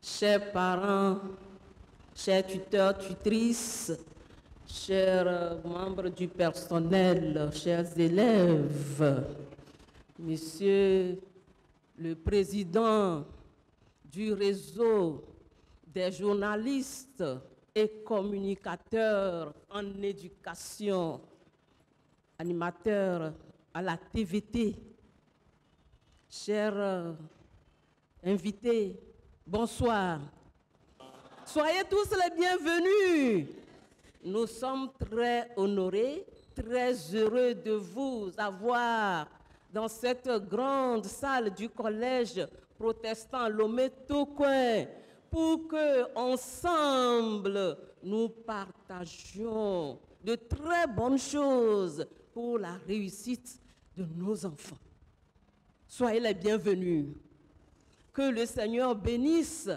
chers parents, chers tuteurs, tutrices, chers membres du personnel, chers élèves, Monsieur le Président du réseau des journalistes et communicateurs en éducation, animateurs à la TVT, chers invités, bonsoir. Soyez tous les bienvenus. Nous sommes très honorés, très heureux de vous avoir dans cette grande salle du collège protestant Lomé-Tokoin pour que ensemble nous partagions de très bonnes choses pour la réussite de nos enfants. Soyez les bienvenus. Que le Seigneur bénisse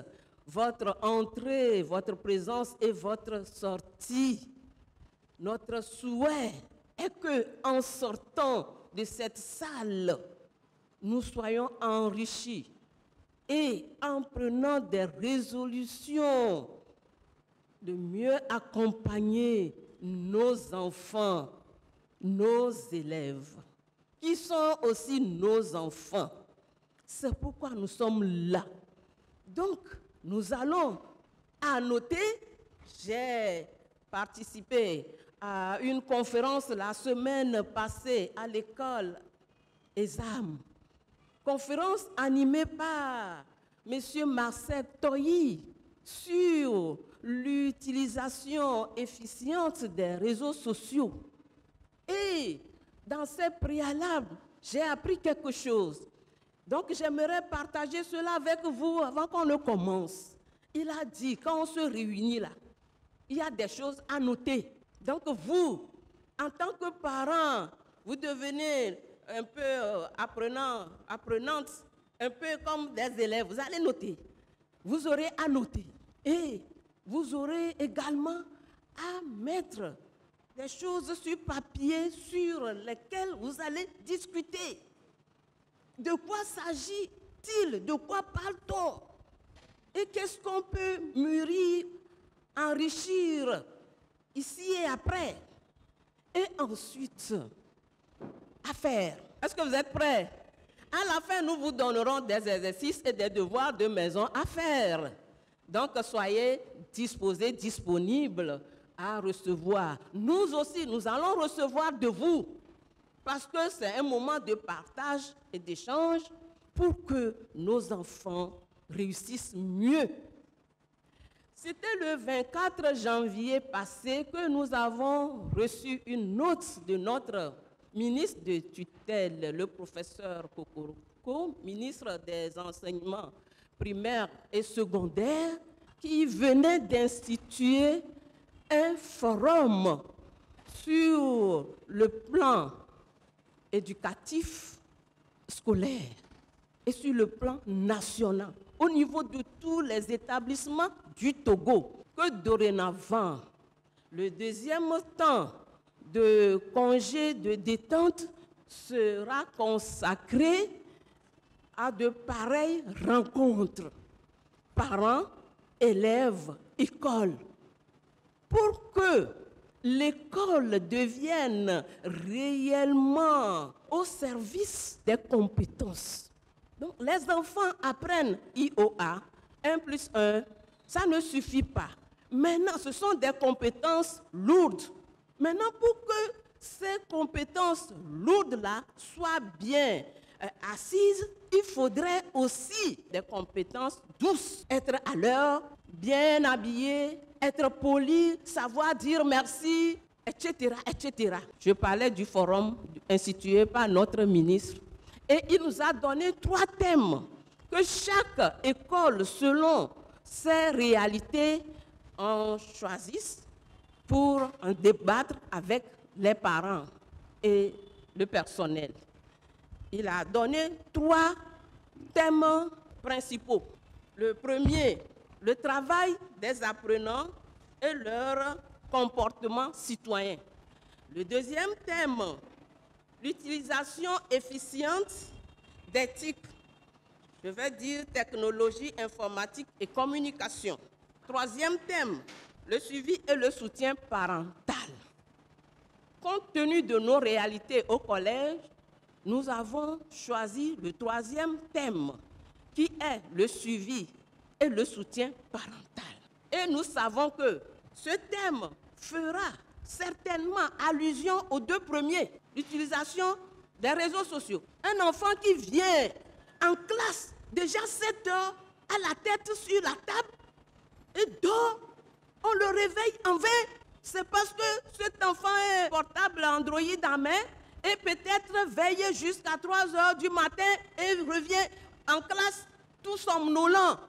votre entrée, votre présence et votre sortie. Notre souhait est que, en sortant de cette salle, nous soyons enrichis et en prenant des résolutions de mieux accompagner nos enfants, nos élèves, qui sont aussi nos enfants. C'est pourquoi nous sommes là. Donc, nous allons annoter. J'ai participé à une conférence la semaine passée à l'école ESAM. Conférence animée par M. Marcel Toyi sur l'utilisation efficiente des réseaux sociaux. Et dans ces préalables, j'ai appris quelque chose. Donc j'aimerais partager cela avec vous avant qu'on ne commence. Il a dit, quand on se réunit là, il y a des choses à noter. Donc vous, en tant que parents, vous devenez un peu apprenantes, un peu comme des élèves. Vous allez noter. Vous aurez à noter. Et vous aurez également à mettre des choses sur papier sur lesquelles vous allez discuter. De quoi s'agit-il? De quoi parle-t-on? Et qu'est-ce qu'on peut mûrir, enrichir ici et après? Et ensuite, à faire. Est-ce que vous êtes prêts? À la fin, nous vous donnerons des exercices et des devoirs de maison à faire. Donc, soyez disposés, disponibles à recevoir. Nous aussi, nous allons recevoir de vous. Parce que c'est un moment de partage et d'échange pour que nos enfants réussissent mieux. C'était le 24 janvier passé que nous avons reçu une note de notre ministre de tutelle, le professeur Kokoroko, ministre des enseignements primaires et secondaires, qui venait d'instituer un forum sur le plan éducatif scolaire et sur le plan national, au niveau de tous les établissements du Togo, que dorénavant, le deuxième temps de congé de détente sera consacré à de pareilles rencontres, parents, élèves, écoles, pour que l'école devienne réellement au service des compétences. Donc, les enfants apprennent IOA, 1 plus 1, ça ne suffit pas. Maintenant, ce sont des compétences lourdes. Maintenant, pour que ces compétences lourdes-là soient bien assises, il faudrait aussi des compétences douces. Être à l'heure, bien habillé, être poli, savoir dire merci, etc., etc. Je parlais du forum institué par notre ministre et il nous a donné 3 thèmes que chaque école, selon ses réalités, en choisisse pour en débattre avec les parents et le personnel. Il a donné 3 thèmes principaux. Le premier, le travail des apprenants et leur comportement citoyen. Le deuxième thème, l'utilisation efficiente des TIC. Je vais dire technologie, informatique et communication. Troisième thème, le suivi et le soutien parental. Compte tenu de nos réalités au collège, nous avons choisi le troisième thème, qui est le suivi et le soutien parental. Et nous savons que ce thème fera certainement allusion aux deux premiers, l'utilisation des réseaux sociaux. Un enfant qui vient en classe, déjà 7 heures, à la tête sur la table, et dort, on le réveille en vain. C'est parce que cet enfant est portable Android en main et peut-être veille jusqu'à 3 heures du matin et revient en classe tout somnolent.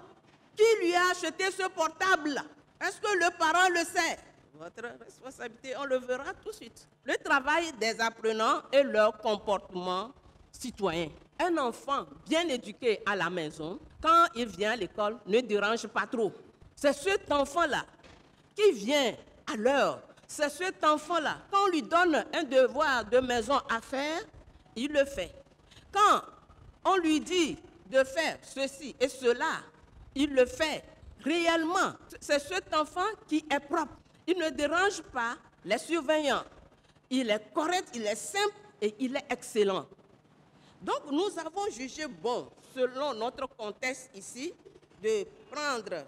Qui lui a acheté ce portable? Est-ce que le parent le sait? Votre responsabilité, on le verra tout de suite. Le travail des apprenants et leur comportement citoyen. Un enfant bien éduqué à la maison, quand il vient à l'école, ne dérange pas trop. C'est cet enfant-là qui vient à l'heure. C'est cet enfant-là, quand on lui donne un devoir de maison à faire, il le fait. Quand on lui dit de faire ceci et cela, il le fait réellement. C'est cet enfant qui est propre. Il ne dérange pas les surveillants. Il est correct, il est simple et il est excellent. Donc nous avons jugé bon, selon notre contexte ici, de prendre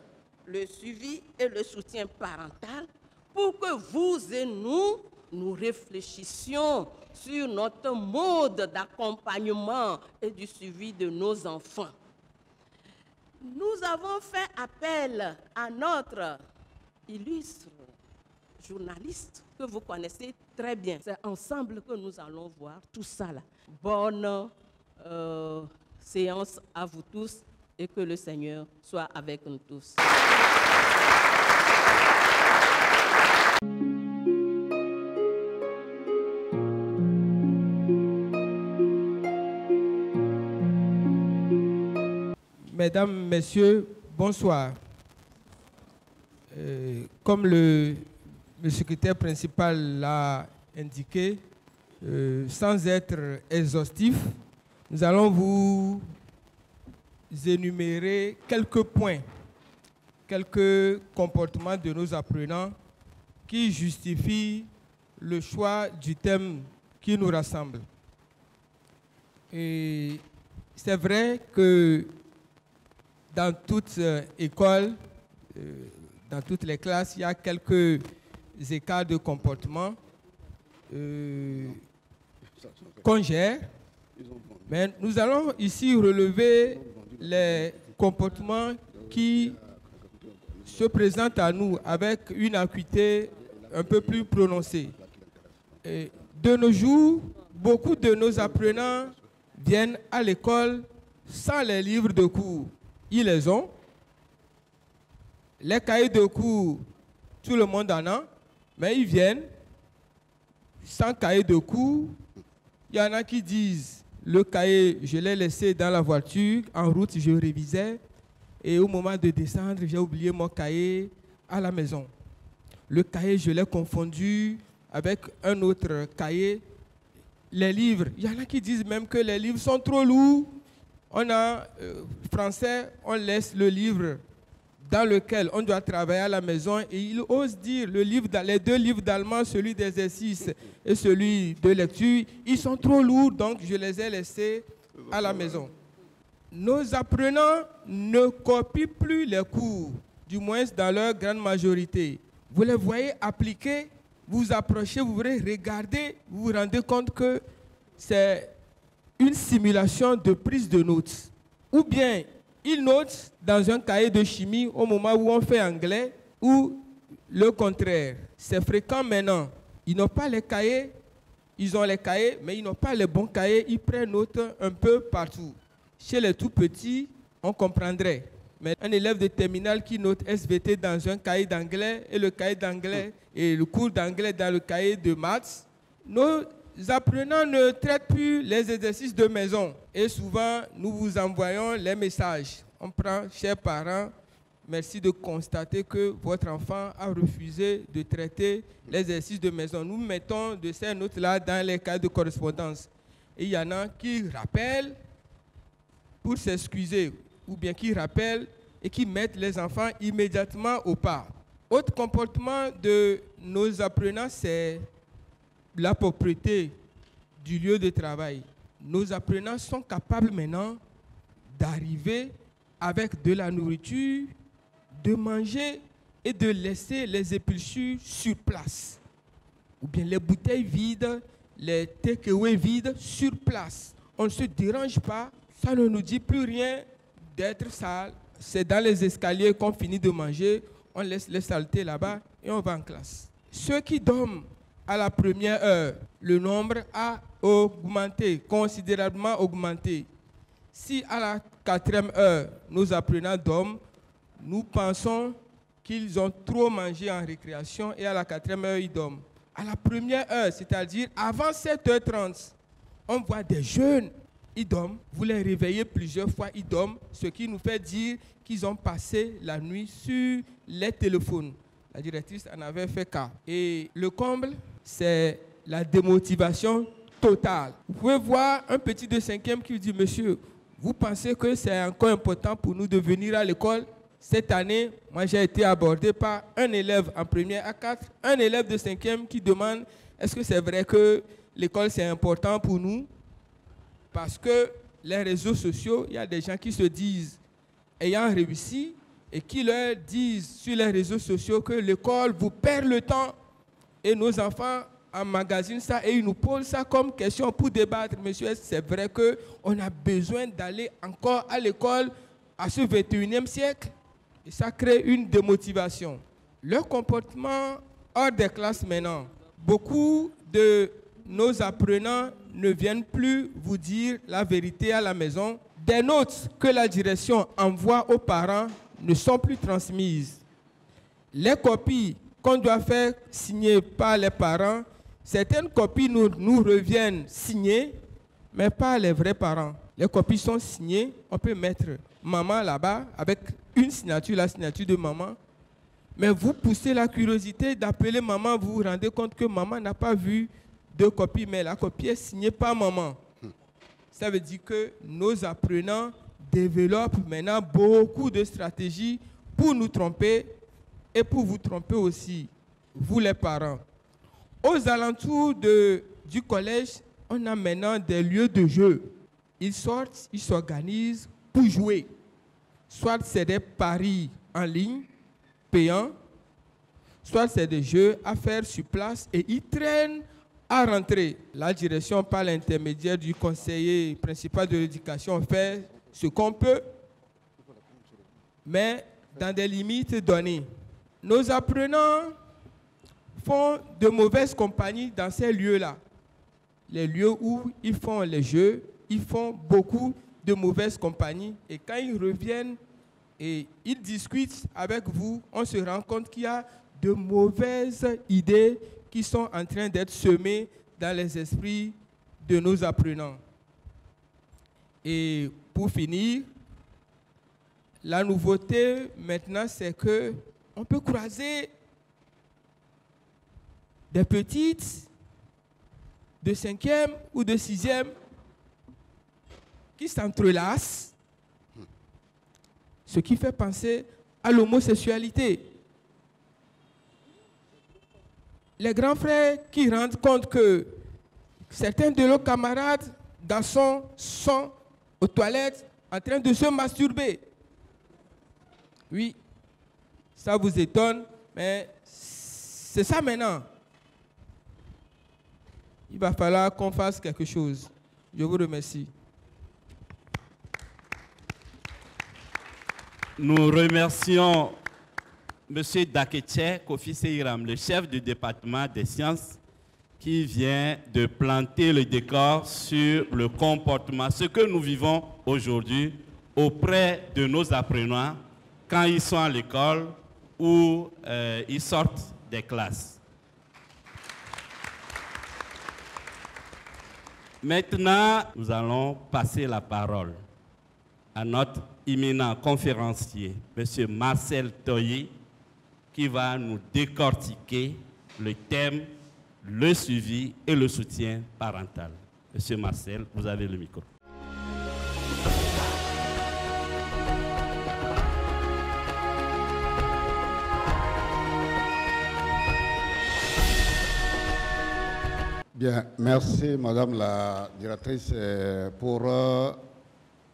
le suivi et le soutien parental pour que vous et nous réfléchissions sur notre mode d'accompagnement et du suivi de nos enfants. Nous avons fait appel à notre illustre journaliste que vous connaissez très bien. C'est ensemble que nous allons voir tout ça là. Bonne séance à vous tous et que le Seigneur soit avec nous tous. Mesdames, Messieurs, bonsoir. Comme le secrétaire principal l'a indiqué, sans être exhaustif, nous allons vous énumérer quelques points, quelques comportements de nos apprenants qui justifient le choix du thème qui nous rassemble. Et c'est vrai que dans toute école, dans toutes les classes, il y a quelques écarts de comportement qu'on gère. Mais nous allons ici relever les comportements qui se présentent à nous avec une acuité un peu plus prononcée. Et de nos jours, beaucoup de nos apprenants viennent à l'école sans les livres de cours. Ils les ont. Les cahiers de cours, tout le monde en a, mais ils viennent sans cahier de cours. Il y en a qui disent, le cahier, je l'ai laissé dans la voiture, en route, je révisais, et au moment de descendre, j'ai oublié mon cahier à la maison. Le cahier, je l'ai confondu avec un autre cahier. Les livres, il y en a qui disent même que les livres sont trop lourds. On a français, on laisse le livre dans lequel on doit travailler à la maison et il ose dire les deux livres d'allemand, celui d'exercice et celui de lecture, ils sont trop lourds, donc je les ai laissés à la maison. Nos apprenants ne copient plus les cours, du moins dans leur grande majorité. Vous les voyez appliquer, vous vous approchez, vous regardez, vous vous rendez compte que c'est une simulation de prise de notes. Ou bien, ils notent dans un cahier de chimie au moment où on fait anglais, ou le contraire. C'est fréquent maintenant. Ils n'ont pas les cahiers, ils ont les cahiers, mais ils n'ont pas les bons cahiers, ils prennent notes un peu partout. Chez les tout petits, on comprendrait. Mais un élève de terminale qui note SVT dans un cahier d'anglais et le cahier d'anglais et le cours d'anglais dans le cahier de maths, nos apprenants ne traitent plus les exercices de maison. Et souvent, nous vous envoyons les messages. On prend, chers parents, merci de constater que votre enfant a refusé de traiter les exercices de maison. Nous mettons de ces notes-là dans les cahiers de correspondance. Et il y en a qui rappellent pour s'excuser ou bien qui rappellent et qui mettent les enfants immédiatement au pas. Autre comportement de nos apprenants, c'est la propreté du lieu de travail. Nos apprenants sont capables maintenant d'arriver avec de la nourriture, de manger et de laisser les épluchures sur place. Ou bien les bouteilles vides, les takeaways vides sur place. On ne se dérange pas, ça ne nous dit plus rien d'être sale. C'est dans les escaliers qu'on finit de manger, on laisse les saletés là-bas et on va en classe. Ceux qui dorment à la première heure, le nombre a augmenté, considérablement augmenté. Si à la 4e heure, nos apprenants dorment, nous pensons qu'ils ont trop mangé en récréation et à la 4e heure, ils dorment. À la première heure, c'est-à-dire avant 7h30, on voit des jeunes, ils dorment. Vous les réveillez plusieurs fois, ils dorment, ce qui nous fait dire qu'ils ont passé la nuit sur les téléphones. La directrice en avait fait cas. Et le comble, c'est la démotivation totale. Vous pouvez voir un petit de 5e qui dit « Monsieur, vous pensez que c'est encore important pour nous de venir à l'école ?» Cette année, moi j'ai été abordé par un élève en première à 4, un élève de 5e qui demande « Est-ce que c'est vrai que l'école c'est important pour nous ?» Parce que les réseaux sociaux, il y a des gens qui se disent ayant réussi et qui leur disent sur les réseaux sociaux que l'école vous perd le temps. Et nos enfants emmagasinent ça et ils nous posent ça comme question pour débattre. Monsieur, est-ce que c'est vrai qu'on a besoin d'aller encore à l'école à ce 21e siècle? Et ça crée une démotivation. Leur comportement hors des classes maintenant. Beaucoup de nos apprenants ne viennent plus vous dire la vérité à la maison. Des notes que la direction envoie aux parents ne sont plus transmises. Les copies qu'on doit faire signer par les parents, certaines copies nous reviennent signées, mais pas les vrais parents. Les copies sont signées, on peut mettre maman là-bas avec une signature, la signature de maman. Mais vous poussez la curiosité d'appeler maman, vous vous rendez compte que maman n'a pas vu de copie, mais la copie est signée par maman. Ça veut dire que nos apprenants développent maintenant beaucoup de stratégies pour nous tromper et pour vous tromper aussi, vous les parents. Aux alentours du collège, on a maintenant des lieux de jeu. Ils sortent, ils s'organisent pour jouer. Soit c'est des paris en ligne, payants, soit c'est des jeux à faire sur place et ils traînent à rentrer. La direction, par l'intermédiaire du conseiller principal de l'éducation, fait ce qu'on peut, mais dans des limites données. Nos apprenants font de mauvaises compagnies dans ces lieux-là. Les lieux où ils font les jeux, ils font beaucoup de mauvaises compagnies. Et quand ils reviennent et ils discutent avec vous, on se rend compte qu'il y a de mauvaises idées qui sont en train d'être semées dans les esprits de nos apprenants. Et pour finir, la nouveauté maintenant, c'est que on peut croiser des petites de 5e ou de 6e qui s'entrelacent, ce qui fait penser à l'homosexualité. Les grands frères qui rendent compte que certains de leurs camarades garçons sont aux toilettes en train de se masturber. Oui, ça vous étonne, mais c'est ça maintenant. Il va falloir qu'on fasse quelque chose. Je vous remercie. Nous remercions M. Dakeche Kofi Seiram, le chef du département des sciences, qui vient de planter le décor sur le comportement, ce que nous vivons aujourd'hui auprès de nos apprenants quand ils sont à l'école ou ils sortent des classes. Maintenant, nous allons passer la parole à notre éminent conférencier, M. Marcel Toye, qui va nous décortiquer le thème, le suivi et le soutien parental. Monsieur Marcel, vous avez le micro. Bien, merci Madame la directrice pour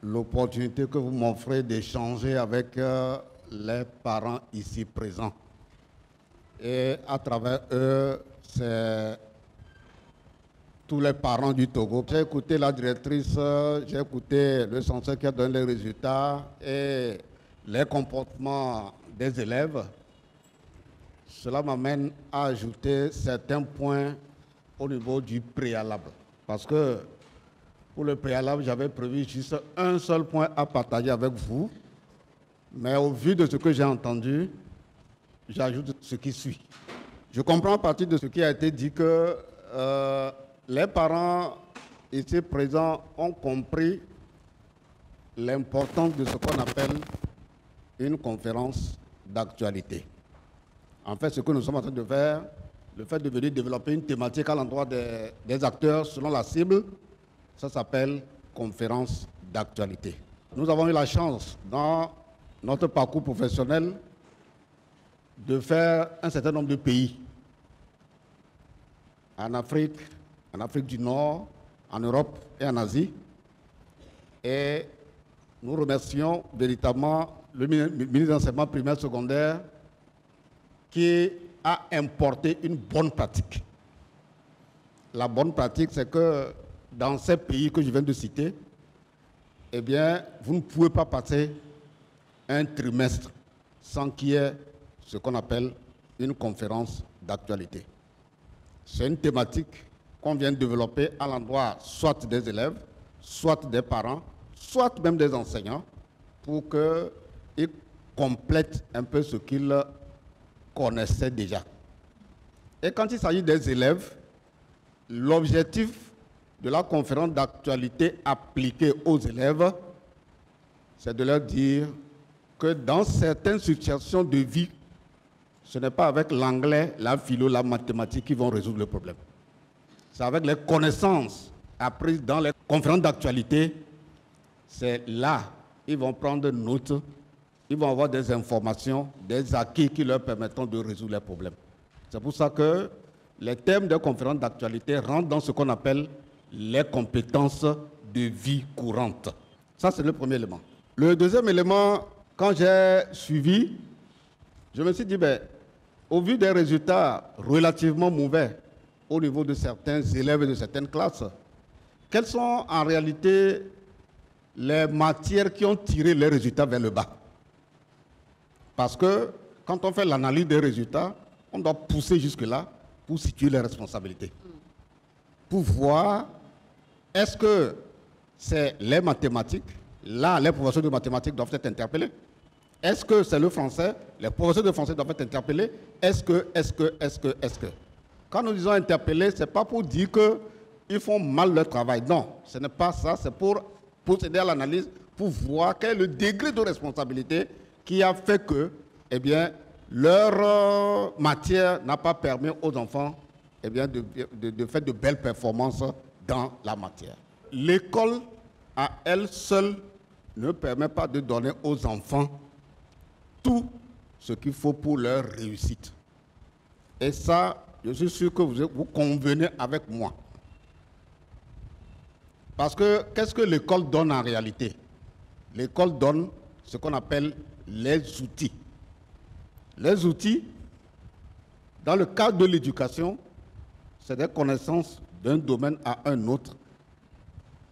l'opportunité que vous m'offrez d'échanger avec les parents ici présents. Et à travers eux, c'est tous les parents du Togo. J'ai écouté la directrice, j'ai écouté le censeur qui a donné les résultats et les comportements des élèves. Cela m'amène à ajouter certains points au niveau du préalable. Parce que pour le préalable, j'avais prévu juste un seul point à partager avec vous. Mais au vu de ce que j'ai entendu, j'ajoute ce qui suit. Je comprends à partir de ce qui a été dit que les parents ici présents ont compris l'importance de ce qu'on appelle une conférence d'actualité. En fait, ce que nous sommes en train de faire, le fait de venir développer une thématique à l'endroit des acteurs selon la cible, ça s'appelle conférence d'actualité. Nous avons eu la chance, dans notre parcours professionnel, de faire un certain nombre de pays. En Afrique du Nord, en Europe et en Asie. Et nous remercions véritablement le ministre de l'enseignement primaire secondaire qui a importé une bonne pratique. La bonne pratique, c'est que dans ces pays que je viens de citer, eh bien, vous ne pouvez pas passer un trimestre sans qu'il y ait ce qu'on appelle une conférence d'actualité. C'est une thématique qu'on vient de développer à l'endroit soit des élèves, soit des parents, soit même des enseignants, pour qu'ils complètent un peu ce qu'ils connaissaient déjà. Et quand il s'agit des élèves, l'objectif de la conférence d'actualité appliquée aux élèves, c'est de leur dire que dans certaines situations de vie, ce n'est pas avec l'anglais, la philo, la mathématique qui vont résoudre le problème. C'est avec les connaissances apprises dans les conférences d'actualité, c'est là qu'ils vont prendre note, ils vont avoir des informations, des acquis qui leur permettront de résoudre les problèmes. C'est pour ça que les thèmes des conférences d'actualité rentrent dans ce qu'on appelle les compétences de vie courante. Ça, c'est le premier élément. Le deuxième élément, quand j'ai suivi, je me suis dit, au vu des résultats relativement mauvais au niveau de certains élèves et de certaines classes, quelles sont en réalité les matières qui ont tiré les résultats vers le bas? Parce que quand on fait l'analyse des résultats, on doit pousser jusque-là pour situer les responsabilités. Pour voir, est-ce que c'est les mathématiques? Là, les professeurs de mathématiques doivent être interpellés. Est-ce que c'est le français? Les professeurs de français doivent être interpellés. Est-ce que Quand nous disons interpeller, ce n'est pas pour dire qu'ils font mal leur travail. Non, ce n'est pas ça. C'est pour procéder à l'analyse, pour voir quel est le degré de responsabilité qui a fait que, eh bien, leur matière n'a pas permis aux enfants, eh bien, de faire de belles performances dans la matière. L'école, à elle seule, ne permet pas de donner aux enfants tout ce qu'il faut pour leur réussite. Et ça, je suis sûr que vous convenez avec moi. Parce que qu'est-ce que l'école donne en réalité? L'école donne ce qu'on appelle les outils. Les outils, dans le cadre de l'éducation, c'est des connaissances d'un domaine à un autre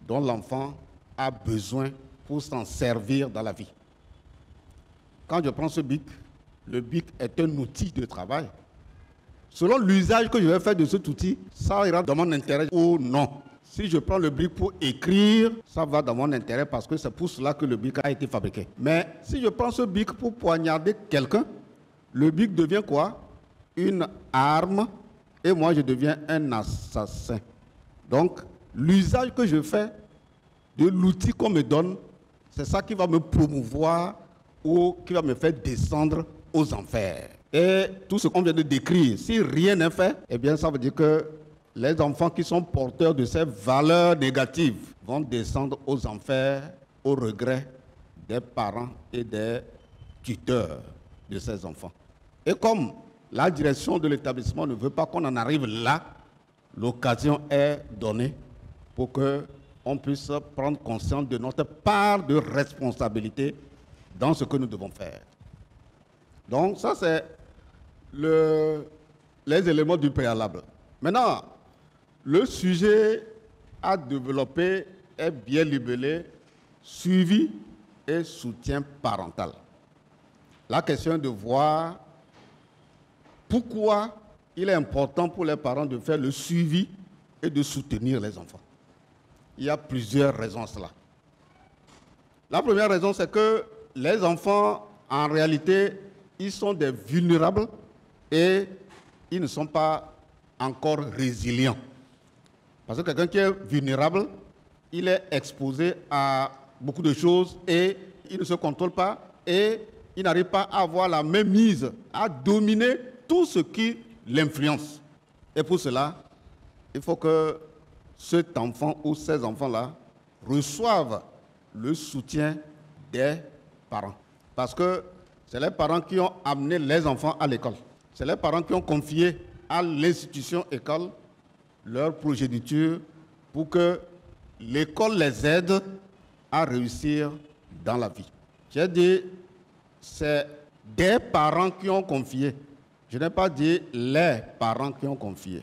dont l'enfant a besoin pour s'en servir dans la vie. Quand je prends ce bic, le bic est un outil de travail. Selon l'usage que je vais faire de cet outil, ça ira dans mon intérêt ou non. Si je prends le bic pour écrire, ça va dans mon intérêt parce que c'est pour cela que le bic a été fabriqué. Mais si je prends ce bic pour poignarder quelqu'un, le bic devient quoi? Une arme et moi je deviens un assassin. Donc, l'usage que je fais de l'outil qu'on me donne, c'est ça qui va me promouvoir ou qui va me faire descendre aux enfers. Et tout ce qu'on vient de décrire, si rien n'est fait, eh bien ça veut dire que les enfants qui sont porteurs de ces valeurs négatives vont descendre aux enfers au regret des parents et des tuteurs de ces enfants. Et comme la direction de l'établissement ne veut pas qu'on en arrive là, l'occasion est donnée pour qu'on puisse prendre conscience de notre part de responsabilité dans ce que nous devons faire. Donc ça, c'est les éléments du préalable. Maintenant, le sujet à développer est bien libellé, suivi et soutien parental. La question est de voir pourquoi il est important pour les parents de faire le suivi et de soutenir les enfants. Il y a plusieurs raisons à cela. La première raison, c'est que les enfants, en réalité, ils sont des vulnérables et ils ne sont pas encore résilients. Parce que quelqu'un qui est vulnérable, il est exposé à beaucoup de choses et il ne se contrôle pas et il n'arrive pas à avoir la même mise, à dominer tout ce qui l'influence. Et pour cela, il faut que cet enfant ou ces enfants-là reçoivent le soutien des parents. Parce que c'est les parents qui ont amené les enfants à l'école. C'est les parents qui ont confié à l'institution école leur progéniture pour que l'école les aide à réussir dans la vie. J'ai dit, c'est des parents qui ont confié. Je n'ai pas dit les parents qui ont confié.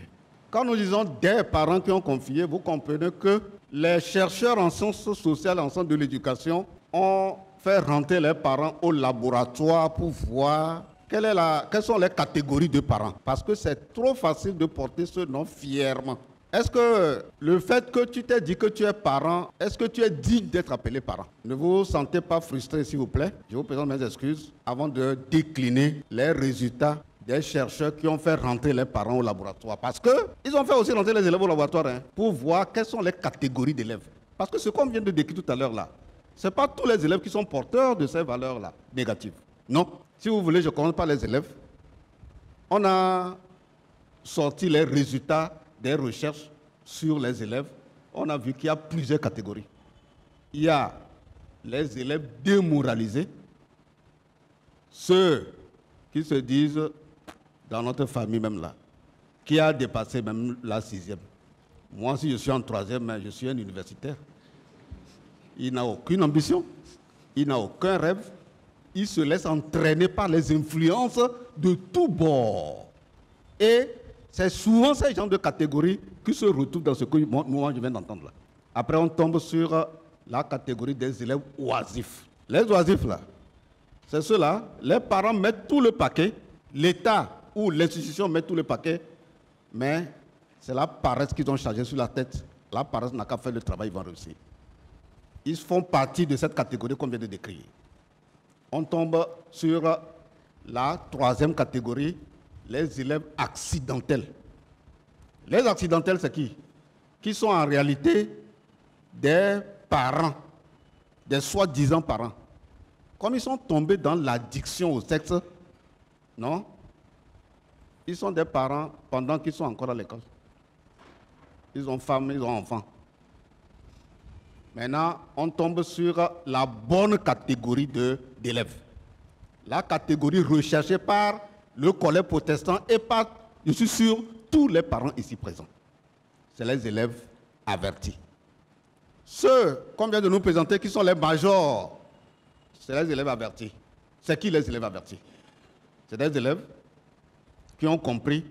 Quand nous disons des parents qui ont confié, vous comprenez que les chercheurs en sciences sociales et en sciences de l'éducation ont fait rentrer les parents au laboratoire pour voir quelles sont les catégories de parents. Parce que c'est trop facile de porter ce nom fièrement. Est-ce que le fait que tu t'es dit que tu es parent, est-ce que tu es digne d'être appelé parent? Ne vous sentez pas frustré, s'il vous plaît. Je vous présente mes excuses avant de décliner les résultats des chercheurs qui ont fait rentrer les parents au laboratoire. Parce qu'ils ont fait aussi rentrer les élèves au laboratoire pour voir quelles sont les catégories d'élèves. Parce que ce qu'on vient de décrire tout à l'heure là, ce n'est pas tous les élèves qui sont porteurs de ces valeurs-là négatives. Non. Si vous voulez, je ne commence pas les élèves. On a sorti les résultats des recherches sur les élèves. On a vu qu'il y a plusieurs catégories. Il y a les élèves démoralisés, ceux qui se disent, dans notre famille même là, qui a dépassé même la 6e. Moi, si je suis en 3e, je suis un universitaire. Il n'a aucune ambition, il n'a aucun rêve, il se laisse entraîner par les influences de tous bords. Et c'est souvent ces gens de catégories qui se retrouvent dans ce que moi je viens d'entendre là. Après, on tombe sur la catégorie des élèves oisifs. Les oisifs là, c'est ceux-là, les parents mettent tout le paquet, l'État ou l'institution met tout le paquet, mais c'est la paresse qu'ils ont chargé sur la tête. La paresse n'a qu'à faire le travail, ils vont réussir. Ils font partie de cette catégorie qu'on vient de décrire. On tombe sur la 3e catégorie, les élèves accidentels. Les accidentels, c'est qui? Qui sont en réalité des parents, des soi-disant parents. Comme ils sont tombés dans l'addiction au sexe, non? Ils sont des parents pendant qu'ils sont encore à l'école. Ils ont femme, ils ont enfants. Maintenant, on tombe sur la bonne catégorie d'élèves. La catégorie recherchée par le collège protestant et par, je suis sûr, tous les parents ici présents. C'est les élèves avertis. Ceux qu'on vient de nous présenter, qui sont les majors, c'est les élèves avertis. C'est qui les élèves avertis? C'est des élèves qui ont compris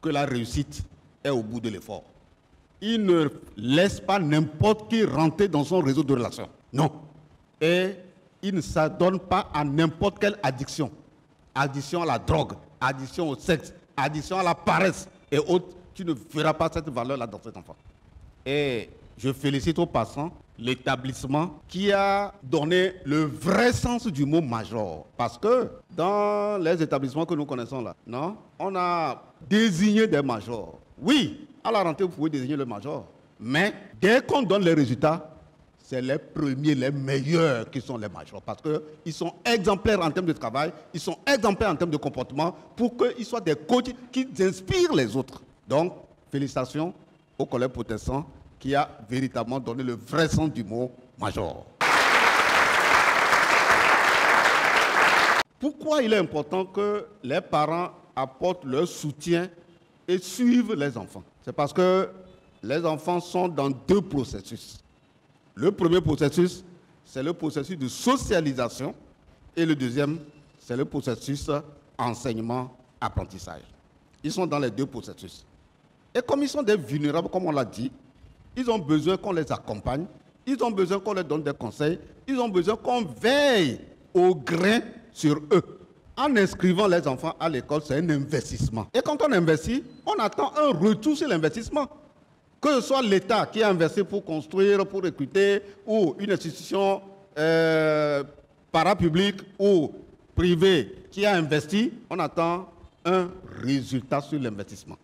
que la réussite est au bout de l'effort. Ils ne laissent pas n'importe qui rentrer dans son réseau de relations. Non. Et ils ne s'adonnent pas à n'importe quelle addiction. Addiction à la drogue, addiction au sexe, addiction à la paresse et autres. Tu ne verras pas cette valeur-là dans cet enfant. Et je félicite au passant l'établissement qui a donné le vrai sens du mot major. Parce que dans les établissements que nous connaissons là, non, on a désigné des majors. Oui, à la rentrée, vous pouvez désigner le major. Mais dès qu'on donne les résultats, c'est les premiers, les meilleurs qui sont les majors. Parce qu'ils sont exemplaires en termes de travail, ils sont exemplaires en termes de comportement pour qu'ils soient des coachs qui inspirent les autres. Donc, félicitations au collège protestant qui a véritablement donné le vrai sens du mot major. Pourquoi il est important que les parents apportent leur soutien et suivent les enfants? C'est parce que les enfants sont dans deux processus. Le premier processus, c'est le processus de socialisation et le deuxième, c'est le processus enseignement-apprentissage. Ils sont dans les deux processus. Et comme ils sont des vulnérables, comme on l'a dit, ils ont besoin qu'on les accompagne, ils ont besoin qu'on leur donne des conseils, ils ont besoin qu'on veille au grain sur eux. En inscrivant les enfants à l'école, c'est un investissement. Et quand on investit, on attend un retour sur l'investissement. Que ce soit l'État qui a investi pour construire, pour recruter, ou une institution parapublique ou privée qui a investi, on attend un résultat sur l'investissement.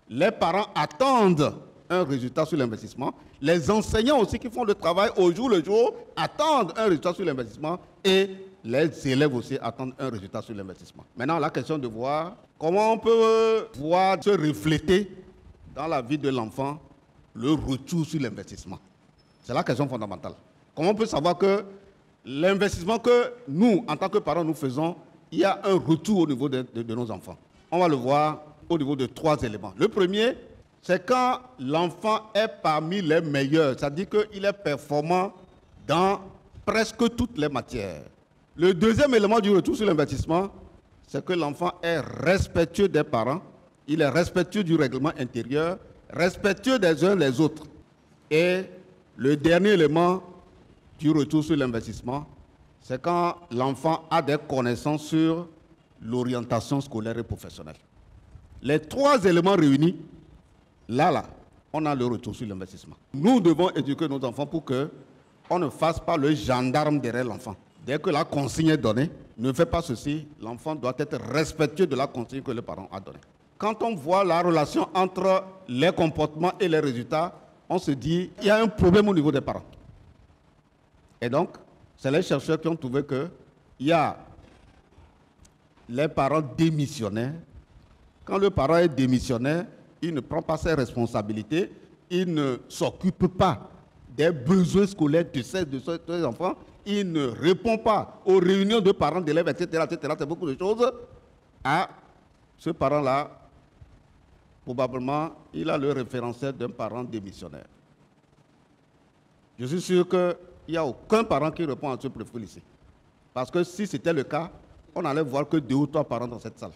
Les parents attendent un résultat sur l'investissement. Les enseignants aussi qui font le travail au jour le jour attendent un résultat sur l'investissement et les élèves aussi attendent un résultat sur l'investissement. Maintenant, la question de voir comment on peut voir se refléter dans la vie de l'enfant le retour sur l'investissement. C'est la question fondamentale. Comment on peut savoir que l'investissement que nous, en tant que parents, nous faisons, il y a un retour au niveau de nos enfants. On va le voir au niveau de 3 éléments. Le premier, c'est quand l'enfant est parmi les meilleurs, c'est-à-dire qu'il est performant dans presque toutes les matières. Le deuxième élément du retour sur l'investissement, c'est que l'enfant est respectueux des parents, il est respectueux du règlement intérieur, respectueux des uns des autres. Et le dernier élément du retour sur l'investissement, c'est quand l'enfant a des connaissances sur l'orientation scolaire et professionnelle. Les 3 éléments réunis, là, on a le retour sur l'investissement. Nous devons éduquer nos enfants pour qu'on ne fasse pas le gendarme derrière l'enfant. Dès que la consigne est donnée, ne fais pas ceci, l'enfant doit être respectueux de la consigne que le parent a donnée. Quand on voit la relation entre les comportements et les résultats, on se dit qu'il y a un problème au niveau des parents. Et donc, c'est les chercheurs qui ont trouvé qu'il y a les parents démissionnaires. Quand le parent est démissionnaire, il ne prend pas ses responsabilités, il ne s'occupe pas des besoins scolaires de ses enfants, il ne répond pas aux réunions de parents, d'élèves, etc., etc. C'est beaucoup de choses. À ce parent-là, probablement, il a le référentiel d'un parent démissionnaire. Je suis sûr qu'il n'y a aucun parent qui répond à ce profil ici. Parce que si c'était le cas, on allait voir que 2 ou 3 parents dans cette salle.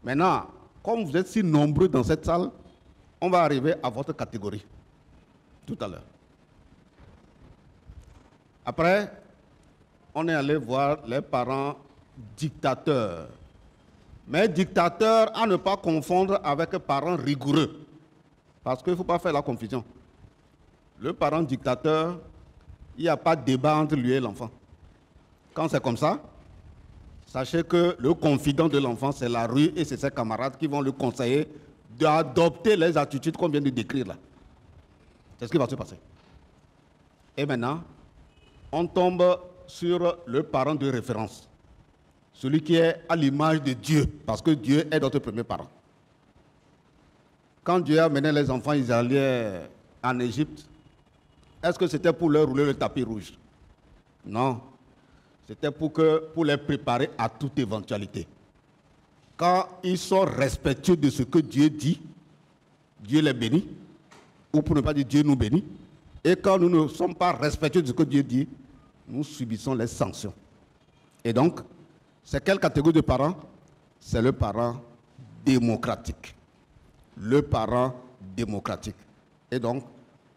Maintenant, comme vous êtes si nombreux dans cette salle, on va arriver à votre catégorie tout à l'heure. Après, on est allé voir les parents dictateurs. Mais dictateurs à ne pas confondre avec parents rigoureux. Parce qu'il ne faut pas faire la confusion. Le parent dictateur, il n'y a pas de débat entre lui et l'enfant. Quand c'est comme ça, sachez que le confident de l'enfant, c'est la rue et c'est ses camarades qui vont le conseiller d'adopter les attitudes qu'on vient de décrire là. C'est ce qui va se passer. Et maintenant, on tombe sur le parent de référence. Celui qui est à l'image de Dieu, parce que Dieu est notre premier parent. Quand Dieu a mené les enfants israéliens en Égypte, est-ce que c'était pour leur rouler le tapis rouge? Non. C'était pour les préparer à toute éventualité. Quand ils sont respectueux de ce que Dieu dit, Dieu les bénit, ou pour ne pas dire Dieu nous bénit. Et quand nous ne sommes pas respectueux de ce que Dieu dit, nous subissons les sanctions. Et donc, c'est quelle catégorie de parents? C'est le parent démocratique. Le parent démocratique. Et donc,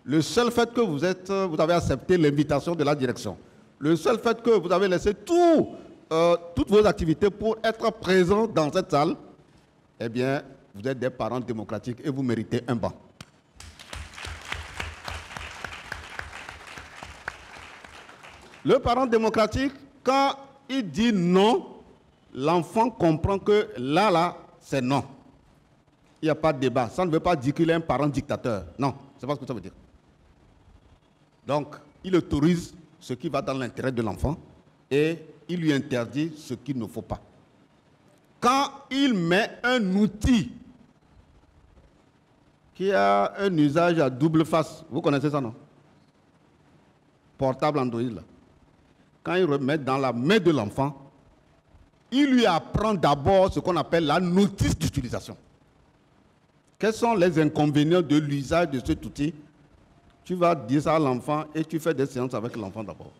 le seul fait que vous avez accepté l'invitation de la direction, le seul fait que vous avez laissé toutes vos activités pour être présent dans cette salle, eh bien, vous êtes des parents démocratiques et vous méritez un banc. Le parent démocratique, quand il dit non, l'enfant comprend que là, c'est non. Il n'y a pas de débat. Ça ne veut pas dire qu'il est un parent dictateur. Non, c'est pas ce que ça veut dire. Donc, il autorise ce qui va dans l'intérêt de l'enfant et il lui interdit ce qu'il ne faut pas. Quand il met un outil qui a un usage à double face, vous connaissez ça, non? Portable Android, là. Quand il remet dans la main de l'enfant, il lui apprend d'abord ce qu'on appelle la notice d'utilisation. Quels sont les inconvénients de l'usage de cet outil? Tu vas dire ça à l'enfant et tu fais des séances avec l'enfant d'abord.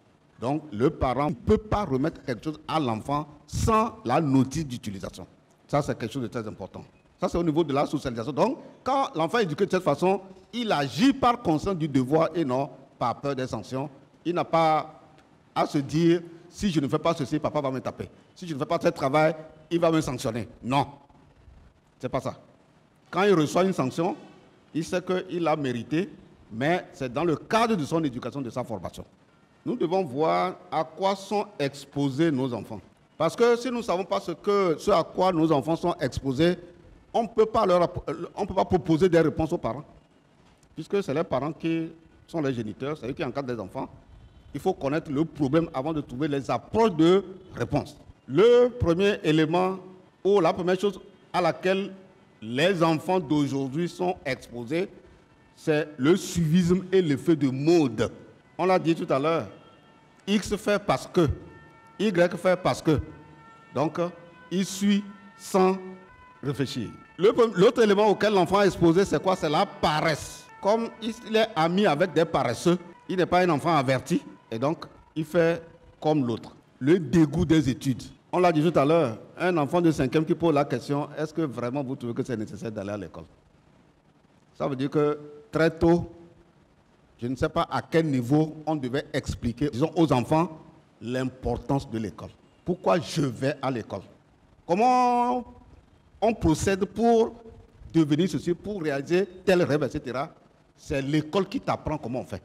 Donc, le parent ne peut pas remettre quelque chose à l'enfant sans la notice d'utilisation. Ça, c'est quelque chose de très important. Ça, c'est au niveau de la socialisation. Donc, quand l'enfant est éduqué de cette façon, il agit par conscience du devoir et non par peur des sanctions. Il n'a pas à se dire, si je ne fais pas ceci, papa va me taper. Si je ne fais pas ce travail, il va me sanctionner. Non, c'est pas ça. Quand il reçoit une sanction, il sait qu'il a mérité, mais c'est dans le cadre de son éducation, de sa formation. Nous devons voir à quoi sont exposés nos enfants. Parce que si nous ne savons pas ce à quoi nos enfants sont exposés, on ne peut pas proposer des réponses aux parents. Puisque c'est les parents qui sont les géniteurs, c'est eux qui encadrent les enfants. Il faut connaître le problème avant de trouver les approches de réponse. Le premier élément, ou la première chose à laquelle les enfants d'aujourd'hui sont exposés, c'est le suivisme et l'effet de mode. On l'a dit tout à l'heure, X fait parce que, Y fait parce que. Donc, il suit sans réfléchir. L'autre élément auquel l'enfant est exposé, c'est quoi? C'est la paresse. Comme il est ami avec des paresseux, il n'est pas un enfant averti, et donc il fait comme l'autre. Le dégoût des études. On l'a dit tout à l'heure, un enfant de 5e qui pose la question, est-ce que vraiment vous trouvez que c'est nécessaire d'aller à l'école? Ça veut dire que très tôt, je ne sais pas à quel niveau on devait expliquer, disons, aux enfants l'importance de l'école. Pourquoi je vais à l'école? Comment on procède pour devenir ceci, pour réaliser tel rêve, etc. C'est l'école qui t'apprend comment on fait.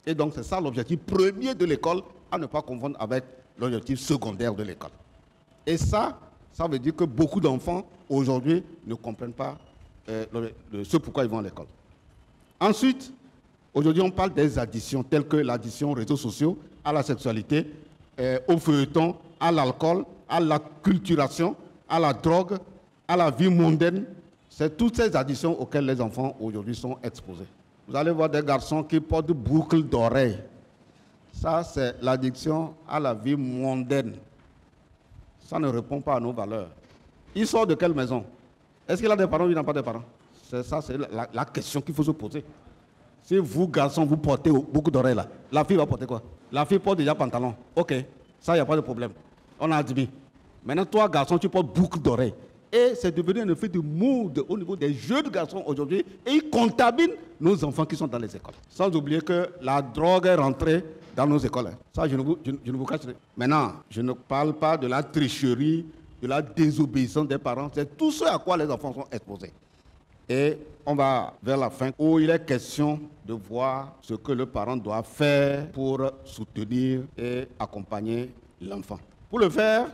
Et donc, c'est ça l'objectif premier de l'école, à ne pas confondre avec l'objectif secondaire de l'école. Et ça veut dire que beaucoup d'enfants, aujourd'hui, ne comprennent pas ce pourquoi ils vont à l'école. Ensuite, aujourd'hui, on parle des additions, telles que l'addiction aux réseaux sociaux, à la sexualité, au feuilleton, à l'alcool, à l'acculturation, à la drogue, à la vie mondaine. C'est toutes ces additions auxquelles les enfants aujourd'hui sont exposés. Vous allez voir des garçons qui portent boucles d'oreilles. Ça, c'est l'addiction à la vie mondaine. Ça ne répond pas à nos valeurs. Il sort de quelle maison? Est-ce qu'il a des parents ou il n'a pas de parents? C'est ça, c'est la question qu'il faut se poser. Si vous, garçons, vous portez beaucoup d'oreilles là, la fille va porter quoi? La fille porte déjà pantalon. Ok, ça, il n'y a pas de problème. On a admis. Maintenant, toi, garçon, tu portes beaucoup d'oreilles. Et c'est devenu un effet de mode au niveau des jeunes garçons aujourd'hui. Et ils contaminent nos enfants qui sont dans les écoles. Sans oublier que la drogue est rentrée dans nos écoles. Ça, je ne vous cache pas. Maintenant, je ne parle pas de la tricherie, de la désobéissance des parents. C'est tout ce à quoi les enfants sont exposés. Et on va vers la fin où il est question de voir ce que le parent doit faire pour soutenir et accompagner l'enfant. Pour le faire,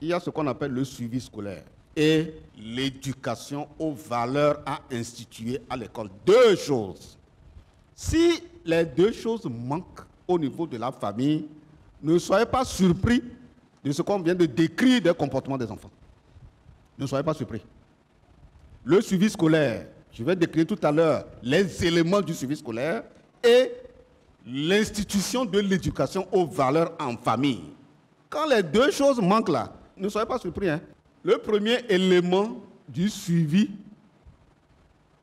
il y a ce qu'on appelle le suivi scolaire et l'éducation aux valeurs à instituer à l'école. Deux choses. Si les deux choses manquent au niveau de la famille, ne soyez pas surpris de ce qu'on vient de décrire des comportements des enfants. Ne soyez pas surpris. Le suivi scolaire, je vais décrire tout à l'heure les éléments du suivi scolaire et l'institution de l'éducation aux valeurs en famille. Quand les deux choses manquent là, ne soyez pas surpris. Le premier élément du suivi,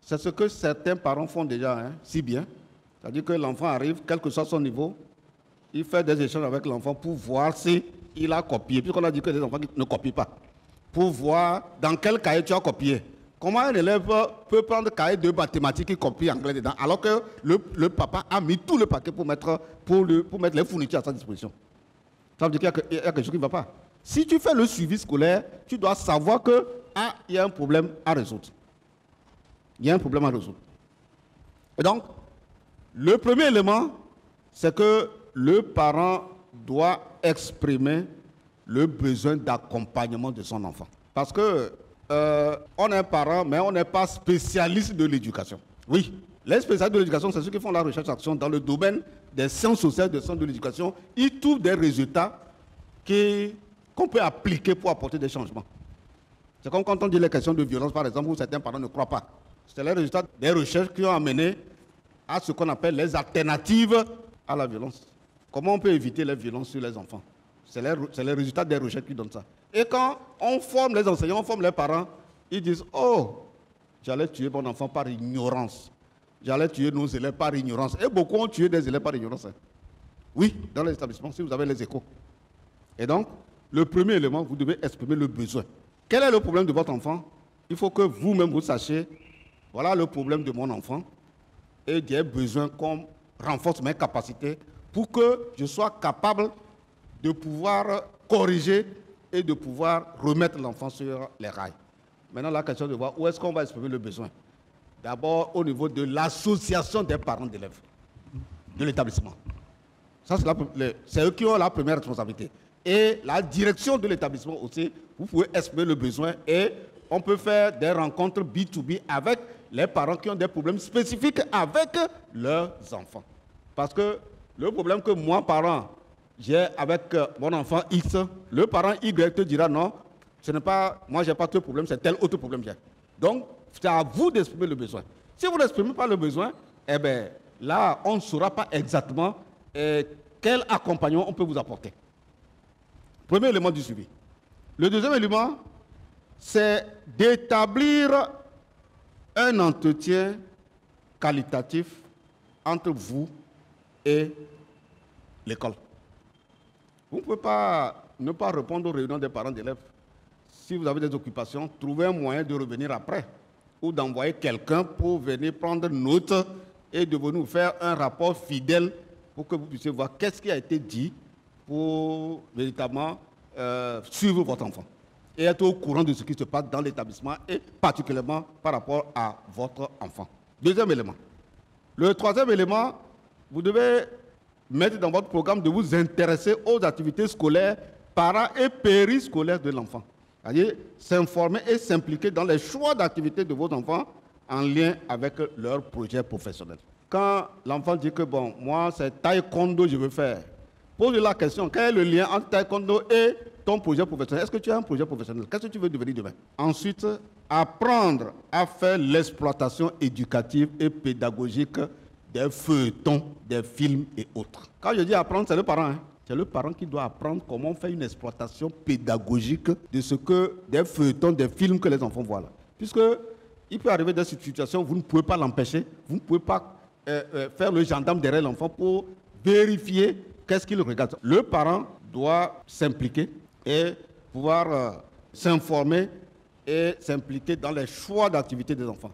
c'est ce que certains parents font déjà si bien. C'est-à-dire que l'enfant arrive, quel que soit son niveau, il fait des échanges avec l'enfant pour voir s'il a copié. Puisqu'on a dit que les enfants ne copient pas. Pour voir dans quel cahier tu as copié. Comment un élève peut prendre le cahier de mathématiques et copier anglais dedans, alors que le papa a mis tout le paquet pour mettre les fournitures à sa disposition. Ça veut dire qu'il y a quelque chose qui ne va pas. Si tu fais le suivi scolaire, tu dois savoir qu'il y a un problème à résoudre. Il y a un problème à résoudre. Et donc, le premier élément, c'est que le parent doit exprimer le besoin d'accompagnement de son enfant. Parce que on est parent, mais on n'est pas spécialiste de l'éducation. Oui, les spécialistes de l'éducation, c'est ceux qui font la recherche-action dans le domaine des sciences sociales, des sciences de l'éducation. Ils trouvent des résultats qu'on peut appliquer pour apporter des changements. C'est comme quand on dit les questions de violence, par exemple, où certains parents ne croient pas. C'est les résultats des recherches qui ont amené à ce qu'on appelle les alternatives à la violence. Comment on peut éviter les violences sur les enfants? C'est les résultats des recherches qui donnent ça. Et quand on forme les enseignants, on forme les parents, ils disent « Oh, j'allais tuer mon enfant par ignorance. J'allais tuer nos élèves par ignorance. Et beaucoup ont tué des élèves par ignorance. Oui, dans les établissements, si vous avez les échos. Et donc, le premier élément, vous devez exprimer le besoin. Quel est le problème de votre enfant? Il faut que vous-même vous sachiez, voilà le problème de mon enfant, et j'ai besoin qu'on renforce mes capacités pour que je sois capable de pouvoir corriger et de pouvoir remettre l'enfant sur les rails. Maintenant, la question de voir où est-ce qu'on va exprimer le besoin. D'abord, au niveau de l'association des parents d'élèves, de l'établissement. Ça, c'est eux qui ont la première responsabilité. Et la direction de l'établissement aussi, vous pouvez exprimer le besoin et on peut faire des rencontres B2B avec les parents qui ont des problèmes spécifiques avec leurs enfants. Parce que le problème que moi, parent, j'ai avec mon enfant X, le parent Y te dira non, ce n'est pas, moi j'ai pas de problème, c'est tel autre problème que j'ai. Donc, c'est à vous d'exprimer le besoin. Si vous n'exprimez pas le besoin, eh bien, là, on ne saura pas exactement quel accompagnement on peut vous apporter. Premier élément du suivi. Le deuxième élément, c'est d'établir un entretien qualitatif entre vous et l'école. Vous ne pouvez pas ne pas répondre aux réunions des parents d'élèves. Si vous avez des occupations, trouvez un moyen de revenir après ou d'envoyer quelqu'un pour venir prendre note et de nous faire un rapport fidèle pour que vous puissiez voir qu'est-ce qui a été dit pour véritablement suivre votre enfant et être au courant de ce qui se passe dans l'établissement et particulièrement par rapport à votre enfant. Deuxième élément. Le troisième élément, vous devez mettre dans votre programme de vous intéresser aux activités scolaires, para- et périscolaires de l'enfant. C'est-à-dire s'informer et s'impliquer dans les choix d'activités de vos enfants en lien avec leur projet professionnel. Quand l'enfant dit que bon, moi c'est taekwondo que je veux faire, pose la question, quel est le lien entre taekwondo et ton projet professionnel? Est-ce que tu as un projet professionnel? Qu'est-ce que tu veux devenir demain? Ensuite, apprendre à faire l'exploitation éducative et pédagogique des feuilletons, des films et autres. Quand je dis apprendre, c'est le parent. C'est le parent qui doit apprendre comment faire une exploitation pédagogique de ce que des feuilletons, des films que les enfants voient là. Puisque il peut arriver dans cette situation, vous ne pouvez pas l'empêcher, vous ne pouvez pas faire le gendarme derrière l'enfant pour vérifier qu'est-ce qu'il regarde. Le parent doit s'impliquer et pouvoir s'informer et s'impliquer dans les choix d'activité des enfants.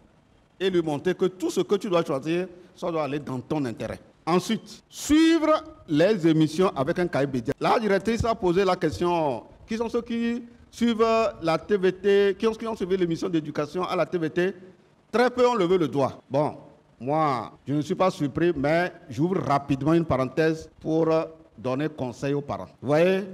Et lui montrer que tout ce que tu dois choisir, ça doit aller dans ton intérêt. Ensuite, suivre les émissions avec un cahier BD. La directrice a posé la question, qui sont ceux qui suivent la TVT, qui ont suivi l'émission d'éducation à la TVT? Très peu ont levé le doigt. Bon, moi, je ne suis pas surpris, mais j'ouvre rapidement une parenthèse pour donner conseil aux parents. Vous voyez,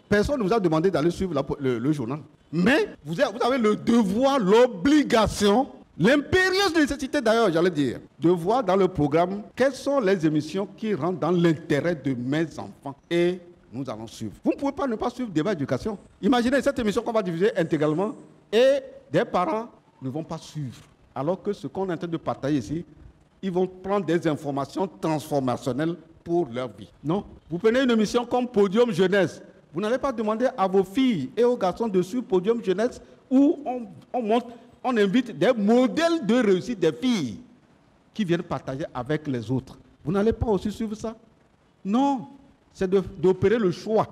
personne ne vous a demandé d'aller suivre le journal. Mais vous avez le devoir, l'obligation, l'impérieuse nécessité d'ailleurs, j'allais dire, de voir dans le programme quelles sont les émissions qui rentrent dans l'intérêt de mes enfants. Et nous allons suivre. Vous ne pouvez pas ne pas suivre débat éducation. Imaginez cette émission qu'on va diffuser intégralement et des parents ne vont pas suivre. Alors que ce qu'on est en train de partager ici, ils vont prendre des informations transformationnelles pour leur vie. Non. Vous prenez une émission comme Podium Jeunesse. Vous n'allez pas demander à vos filles et aux garçons de suivre Podium Jeunesse où on invite des modèles de réussite des filles qui viennent partager avec les autres. Vous n'allez pas aussi suivre ça? Non. C'est d'opérer le choix.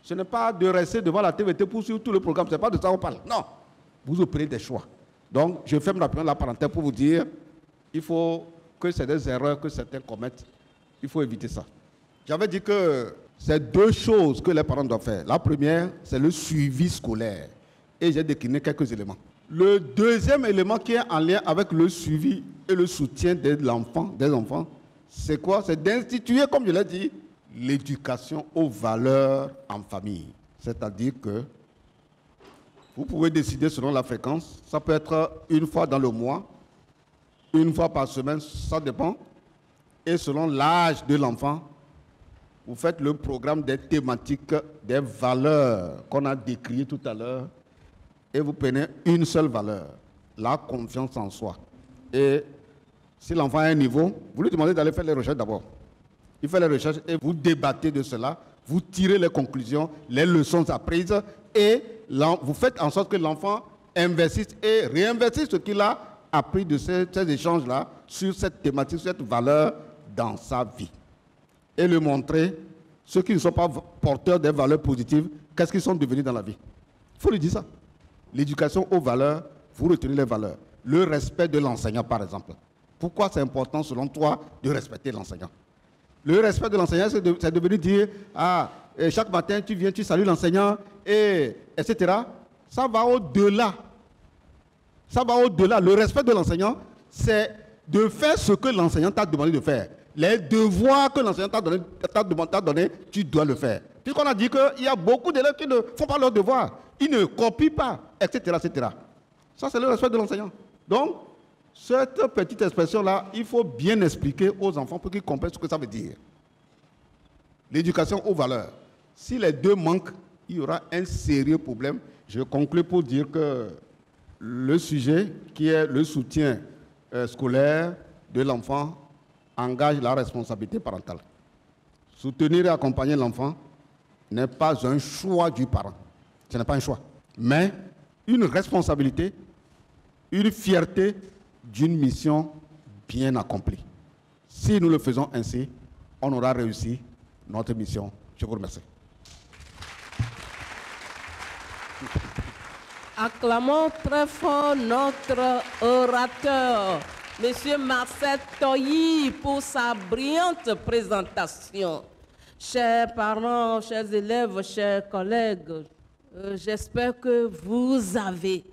Ce n'est pas de rester devant la TVT pour suivre tout le programme. Ce n'est pas de ça qu'on parle. Non. Vous opérez des choix. Donc, je ferme la parenthèse pour vous dire il faut que c'est des erreurs que certains commettent. Il faut éviter ça. J'avais dit que c'est deux choses que les parents doivent faire. La première, c'est le suivi scolaire. Et j'ai décliné quelques éléments. Le deuxième élément qui est en lien avec le suivi et le soutien des enfants, c'est quoi? C'est d'instituer, comme je l'ai dit, l'éducation aux valeurs en famille. C'est-à-dire que vous pouvez décider selon la fréquence. Ça peut être une fois dans le mois, une fois par semaine, ça dépend. Et selon l'âge de l'enfant, vous faites le programme des thématiques, des valeurs qu'on a décrites tout à l'heure. Et vous prenez une seule valeur, la confiance en soi. Et si l'enfant a un niveau, vous lui demandez d'aller faire les recherches d'abord. Il fait les recherches et vous débattez de cela, vous tirez les conclusions, les leçons apprises et vous faites en sorte que l'enfant investisse et réinvestisse ce qu'il a appris de ces échanges-là sur cette thématique, sur cette valeur dans sa vie. Et lui montrer ceux qui ne sont pas porteurs des valeurs positives, qu'est-ce qu'ils sont devenus dans la vie. Il faut lui dire ça. L'éducation aux valeurs, vous retenez les valeurs. Le respect de l'enseignant, par exemple. Pourquoi c'est important, selon toi, de respecter l'enseignant? Le respect de l'enseignant, c'est de venir dire, chaque matin, tu viens, tu salues l'enseignant, etc. Ça va au-delà. Ça va au-delà. Le respect de l'enseignant, c'est de faire ce que l'enseignant t'a demandé de faire. Les devoirs que l'enseignant t'a donné, tu dois le faire. Puisqu'on a dit qu'il y a beaucoup d'élèves qui ne font pas leurs devoirs. Ils ne copient pas, etc., etc. Ça, c'est le respect de l'enseignant. Donc, cette petite expression-là, il faut bien expliquer aux enfants pour qu'ils comprennent ce que ça veut dire. L'éducation aux valeurs. Si les deux manquent, il y aura un sérieux problème. Je conclue pour dire que le sujet, qui est le soutien scolaire de l'enfant, engage la responsabilité parentale. Soutenir et accompagner l'enfant n'est pas un choix du parent. Ce n'est pas un choix, mais une responsabilité, une fierté d'une mission bien accomplie. Si nous le faisons ainsi, on aura réussi notre mission. Je vous remercie. Acclamons très fort notre orateur, Monsieur Marcel Toyi, pour sa brillante présentation. Chers parents, chers élèves, chers collègues, j'espère que vous avez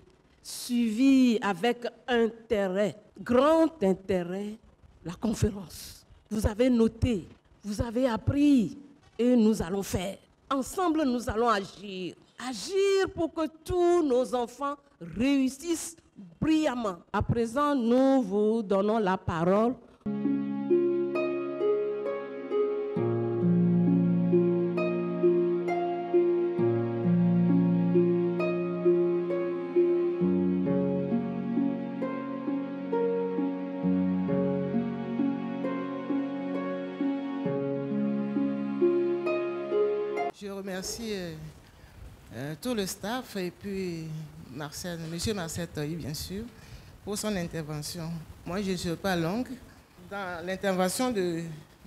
suivi avec intérêt, grand intérêt, la conférence. Vous avez noté, vous avez appris et nous allons faire. Ensemble, nous allons agir. Agir pour que tous nos enfants réussissent brillamment. À présent, nous vous donnons la parole. Je remercie tout le staff et puis Monsieur Marcel Toyi, bien sûr, pour son intervention. Moi, je ne suis pas longue. Dans l'intervention de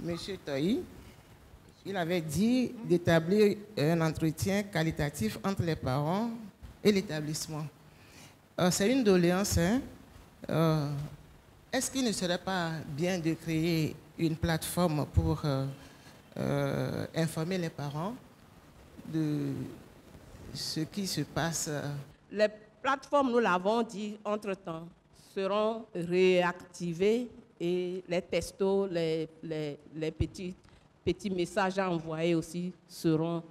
M. Toyi, il avait dit d'établir un entretien qualitatif entre les parents et l'établissement. C'est une doléance. Est-ce qu'il ne serait pas bien de créer une plateforme pour informer les parents de ce qui se passe? Les plateformes, nous l'avons dit entre-temps, seront réactivées et les textos, les petits messages à envoyer aussi seront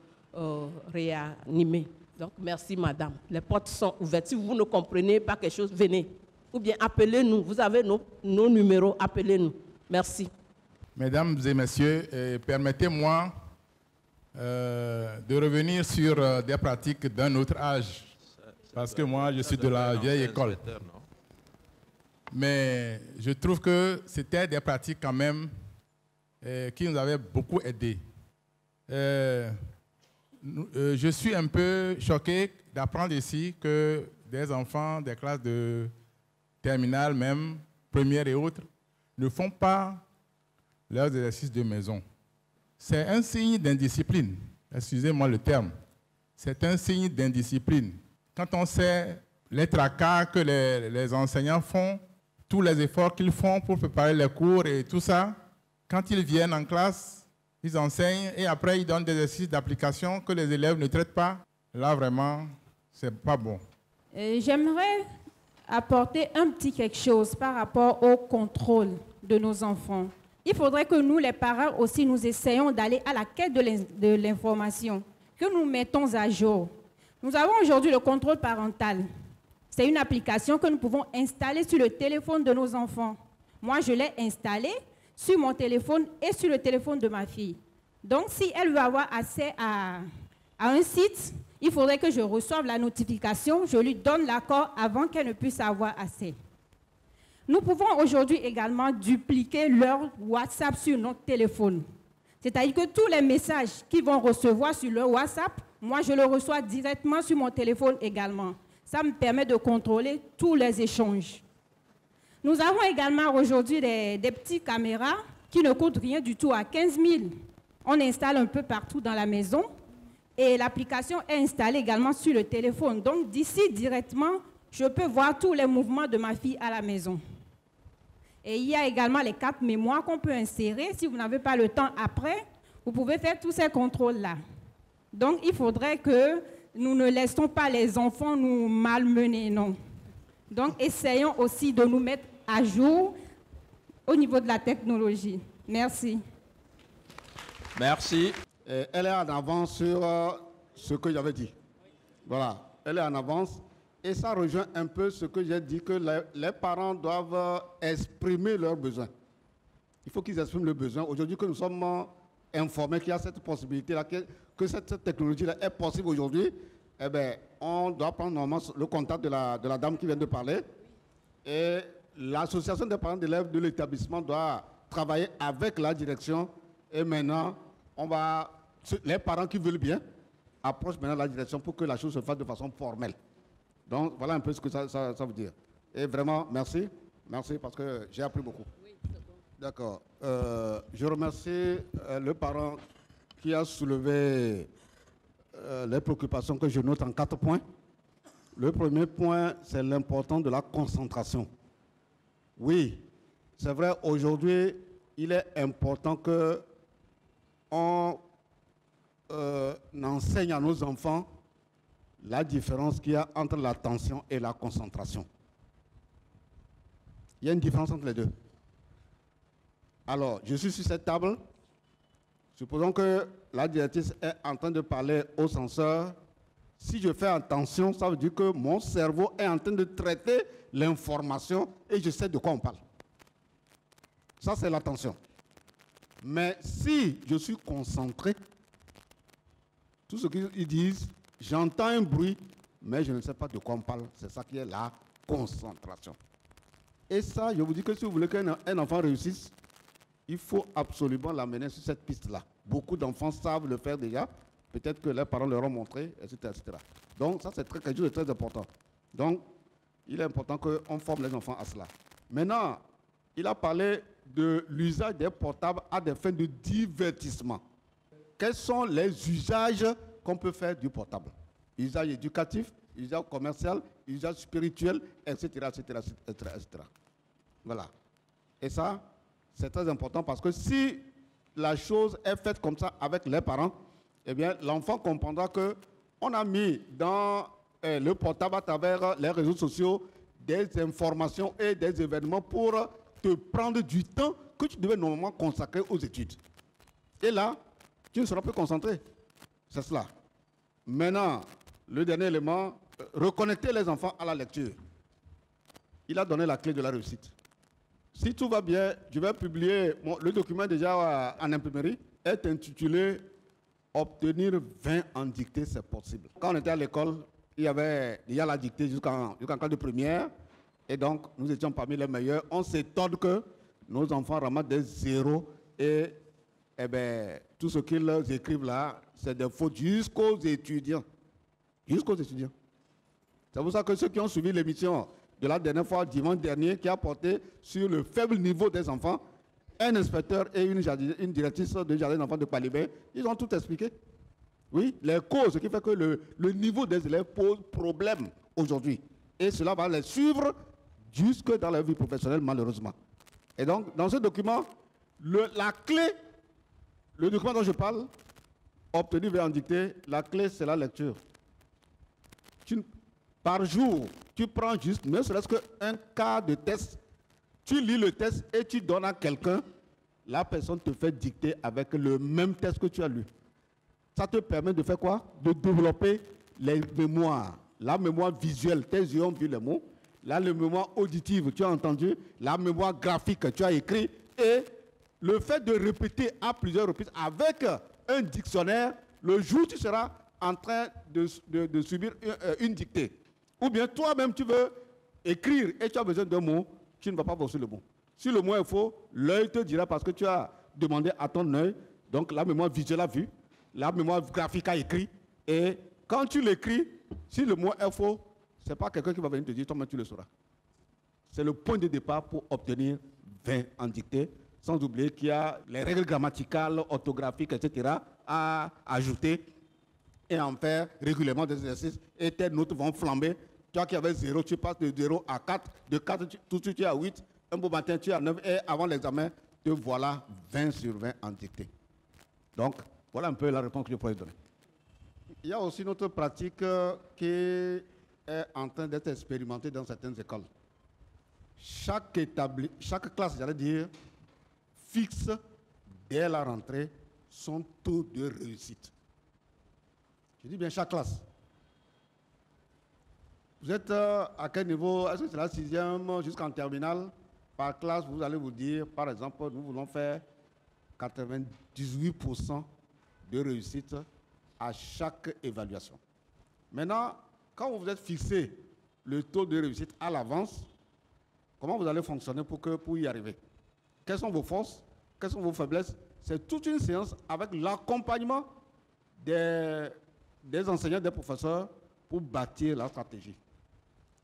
réanimés. Donc, merci madame. Les portes sont ouvertes. Si vous ne comprenez pas quelque chose, venez. Ou bien appelez-nous. Vous avez nos numéros, appelez-nous. Merci. Mesdames et messieurs, permettez-moi de revenir sur des pratiques d'un autre âge, parce que moi, je suis de la vieille école. Mais je trouve que c'était des pratiques quand même qui nous avaient beaucoup aidés. Je suis un peu choqué d'apprendre ici que des enfants des classes de terminale, même première et autres, ne font pas leurs exercices de maison. C'est un signe d'indiscipline. Excusez-moi le terme. C'est un signe d'indiscipline. Quand on sait les tracas que les enseignants font, tous les efforts qu'ils font pour préparer les cours et tout ça, quand ils viennent en classe, ils enseignent et après ils donnent des exercices d'application que les élèves ne traitent pas. Là, vraiment, c'est pas bon. J'aimerais apporter un petit quelque chose par rapport au contrôle de nos enfants. Il faudrait que nous, les parents aussi, nous essayions d'aller à la quête de l'information, que nous mettons à jour. Nous avons aujourd'hui le contrôle parental. C'est une application que nous pouvons installer sur le téléphone de nos enfants. Moi, je l'ai installée sur mon téléphone et sur le téléphone de ma fille. Donc, si elle veut avoir accès à un site, il faudrait que je reçoive la notification, je lui donne l'accord avant qu'elle ne puisse avoir accès. Nous pouvons aujourd'hui également dupliquer leur WhatsApp sur notre téléphone. C'est-à-dire que tous les messages qu'ils vont recevoir sur leur WhatsApp, moi je le reçois directement sur mon téléphone également. Ça me permet de contrôler tous les échanges. Nous avons également aujourd'hui des petites caméras qui ne coûtent rien du tout, à 15 000. On installe un peu partout dans la maison et l'application est installée également sur le téléphone. Donc d'ici directement, je peux voir tous les mouvements de ma fille à la maison. Et il y a également les cartes mémoire qu'on peut insérer. Si vous n'avez pas le temps après, vous pouvez faire tous ces contrôles-là. Donc il faudrait que nous ne laissons pas les enfants nous malmener, non. Donc essayons aussi de nous mettre à jour au niveau de la technologie. Merci. Merci. Elle est en avance sur ce que j'avais dit. Voilà, elle est en avance. Et ça rejoint un peu ce que j'ai dit, que les parents doivent exprimer leurs besoins. Il faut qu'ils expriment leurs besoins. Aujourd'hui, que nous sommes informés qu'il y a cette possibilité-là, que cette technologie-là est possible aujourd'hui, eh bien, on doit prendre normalement le contact de la dame qui vient de parler. Et l'association des parents d'élèves de l'établissement doit travailler avec la direction. Et maintenant, les parents qui veulent bien approchent maintenant la direction pour que la chose se fasse de façon formelle. Donc, voilà un peu ce que ça veut dire. Et vraiment, merci. Merci parce que j'ai appris beaucoup. Oui, c'est bon. D'accord. Je remercie le parent qui a soulevé les préoccupations que je note en 4 points. Le premier point, c'est l'importance de la concentration. Oui, c'est vrai, aujourd'hui, il est important que on enseigne à nos enfants la différence qu'il y a entre l'attention et la concentration. Il y a une différence entre les deux. Alors, je suis sur cette table. Supposons que la directrice est en train de parler au censeur. Si je fais attention, ça veut dire que mon cerveau est en train de traiter l'information et je sais de quoi on parle. Ça, c'est l'attention. Mais si je suis concentré, tout ce qu'ils disent, j'entends un bruit, mais je ne sais pas de quoi on parle. C'est ça qui est la concentration. Et ça, je vous dis que si vous voulez qu'un enfant réussisse, il faut absolument l'amener sur cette piste-là. Beaucoup d'enfants savent le faire déjà. Peut-être que leurs parents leur ont montré, etc. etc. Donc, ça, c'est quelque chose de très important. Donc, il est important qu'on forme les enfants à cela. Maintenant, il a parlé de l'usage des portables à des fins de divertissement. Quels sont les usages qu'on peut faire du portable? Usage éducatif, usage commercial, usage spirituel, etc., etc., etc., etc. Voilà. Et ça, c'est très important parce que si la chose est faite comme ça avec les parents, eh bien, l'enfant comprendra qu'on a mis dans le portable à travers les réseaux sociaux des informations et des événements pour te prendre du temps que tu devais normalement consacrer aux études. Et là, tu ne seras plus concentré. C'est cela. Maintenant, le dernier élément, reconnecter les enfants à la lecture. Il a donné la clé de la réussite. Si tout va bien, je vais publier, le document déjà en imprimerie est intitulé « Obtenir 20 en dictée, c'est possible ». Quand on était à l'école, il y avait déjà la dictée jusqu'en classe de première. Et donc, nous étions parmi les meilleurs. On s'étonne que nos enfants ramassent des zéros et tout ce qu'ils écrivent là, c'est des fautes jusqu'aux étudiants. Jusqu'aux étudiants. C'est pour ça que ceux qui ont suivi l'émission de la dernière fois, dimanche dernier, qui a porté sur le faible niveau des enfants, un inspecteur et une directrice de jardin d'enfants de Palibé, ils ont tout expliqué. Oui, les causes qui fait que le niveau des élèves pose problème aujourd'hui. Et cela va les suivre jusque dans leur vie professionnelle, malheureusement. Et donc, dans ce document, la clé, le document dont je parle, obtenu vers en dictée, la clé, c'est la lecture. Par jour, tu prends juste, ne serait-ce qu'un cas de test, tu lis le test et tu donnes à quelqu'un, la personne te fait dicter avec le même test que tu as lu. Ça te permet de faire quoi? De développer les mémoires. La mémoire visuelle, tes yeux ont vu les mots. La mémoire auditive, tu as entendu. La mémoire graphique, tu as écrit. Et le fait de répéter à plusieurs reprises avec un dictionnaire, le jour où tu seras en train de subir une dictée. Ou bien toi-même, tu veux écrire et tu as besoin d'un mot, tu ne vas pas bosser le mot. Si le mot est faux, l'œil te dira parce que tu as demandé à ton œil. Donc la mémoire visuelle a vu, la mémoire graphique a écrit. Et quand tu l'écris, si le mot est faux, ce n'est pas quelqu'un qui va venir te dire, toi-même tu le sauras. c'est le point de départ pour obtenir 20 en dictée, sans oublier qu'il y a les règles grammaticales, orthographiques, etc. à ajouter et en faire régulièrement des exercices. Et tes notes vont flamber. Toi qui avais 0, tu passes de 0 à 4, de 4, tout de suite tu es à 8, un beau matin tu es à 9, et avant l'examen, te voilà 20 sur 20 en dictée. Donc, voilà un peu la réponse que je pourrais donner. Il y a aussi une autre pratique qui est en train d'être expérimentée dans certaines écoles. Chaque classe, j'allais dire, fixe dès la rentrée son taux de réussite. Je dis bien chaque classe. Vous êtes à quel niveau? Est-ce que c'est la 6e jusqu'en terminale? Par classe, vous allez vous dire, par exemple, nous voulons faire 98% de réussite à chaque évaluation. Maintenant, quand vous vous êtes fixé le taux de réussite à l'avance, comment vous allez fonctionner pour y arriver? Quelles sont vos forces? Quelles sont vos faiblesses? C'est toute une séance avec l'accompagnement des enseignants, des professeurs pour bâtir la stratégie.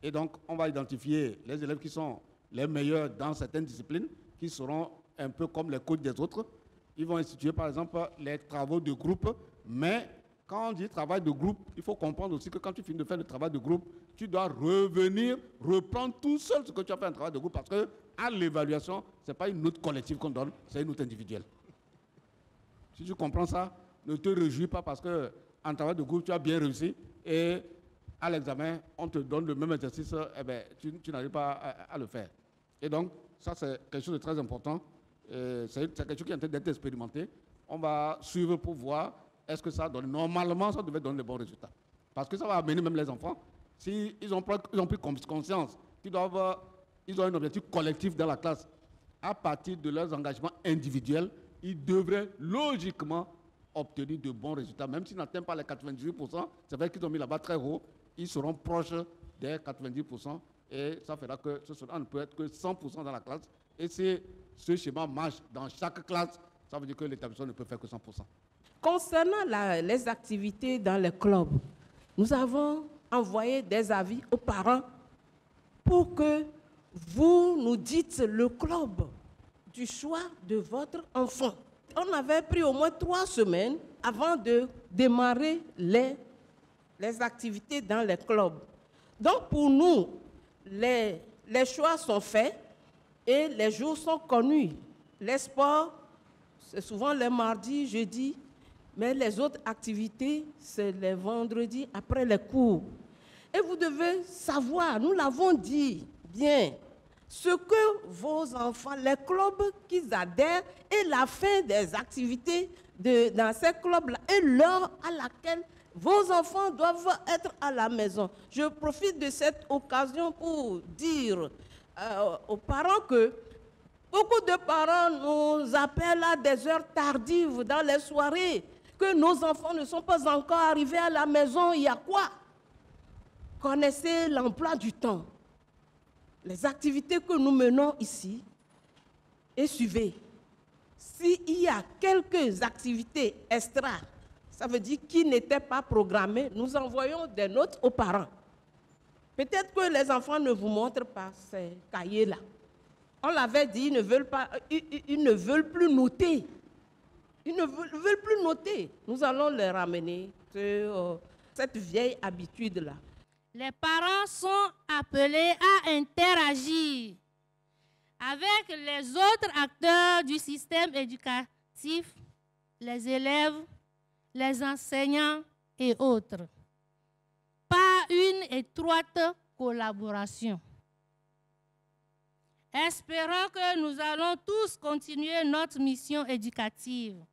Et donc, on va identifier les élèves qui sont les meilleurs dans certaines disciplines, qui seront un peu comme les coachs des autres. Ils vont instituer, par exemple, les travaux de groupe. Mais quand on dit travail de groupe, il faut comprendre aussi que quand tu finis de faire le travail de groupe, tu dois revenir, reprendre tout seul ce que tu as fait en travail de groupe, parce qu'à l'évaluation, ce n'est pas une note collective qu'on donne, c'est une note individuelle. Si tu comprends ça, ne te réjouis pas parce qu'en travail de groupe, tu as bien réussi et à l'examen, on te donne le même exercice, eh bien, tu n'arrives pas à le faire. Et donc, ça, c'est quelque chose de très important. C'est quelque chose qui est en train d'être expérimenté. On va suivre pour voir est-ce que ça donne. Normalement, ça devait donner de bons résultats. Parce que ça va amener même les enfants, s'ils ont pris conscience qu'ils ont un objectif collectif dans la classe, à partir de leurs engagements individuels, ils devraient logiquement obtenir de bons résultats. Même s'ils n'atteignent pas les 98%, c'est vrai qu'ils ont mis là-bas très haut, ils seront proches des 90%. Et ça fera que on ne peut être que 100% dans la classe. Et si ce schéma marche dans chaque classe, ça veut dire que l'établissement ne peut faire que 100%. Concernant les activités dans les clubs, nous avons envoyé des avis aux parents pour que vous nous dites le club du choix de votre enfant. On avait pris au moins 3 semaines avant de démarrer les activités dans les clubs. Donc pour nous, les choix sont faits et les jours sont connus. Les sports, c'est souvent les mardis, jeudis, mais les autres activités, c'est les vendredis après les cours. Et vous devez savoir, nous l'avons dit bien, ce que vos enfants, les clubs qu'ils adhèrent et la fin des activités dans ces clubs-là et l'heure à laquelle vos enfants doivent être à la maison. Je profite de cette occasion pour dire aux parents que beaucoup de parents nous appellent à des heures tardives dans les soirées, que nos enfants ne sont pas encore arrivés à la maison. Il y a quoi? Connaissez l'emploi du temps. Les activités que nous menons ici, et suivez. S'il y a quelques activités extra, ça veut dire qui n'étaient pas programmées, nous envoyons des notes aux parents. Peut-être que les enfants ne vous montrent pas ces cahiers-là. On l'avait dit, ils ne veulent plus noter. Ils ne veulent plus noter. Nous allons les ramener cette vieille habitude-là. Les parents sont appelés à interagir avec les autres acteurs du système éducatif, les élèves, les enseignants et autres, par une étroite collaboration. Espérons que nous allons tous continuer notre mission éducative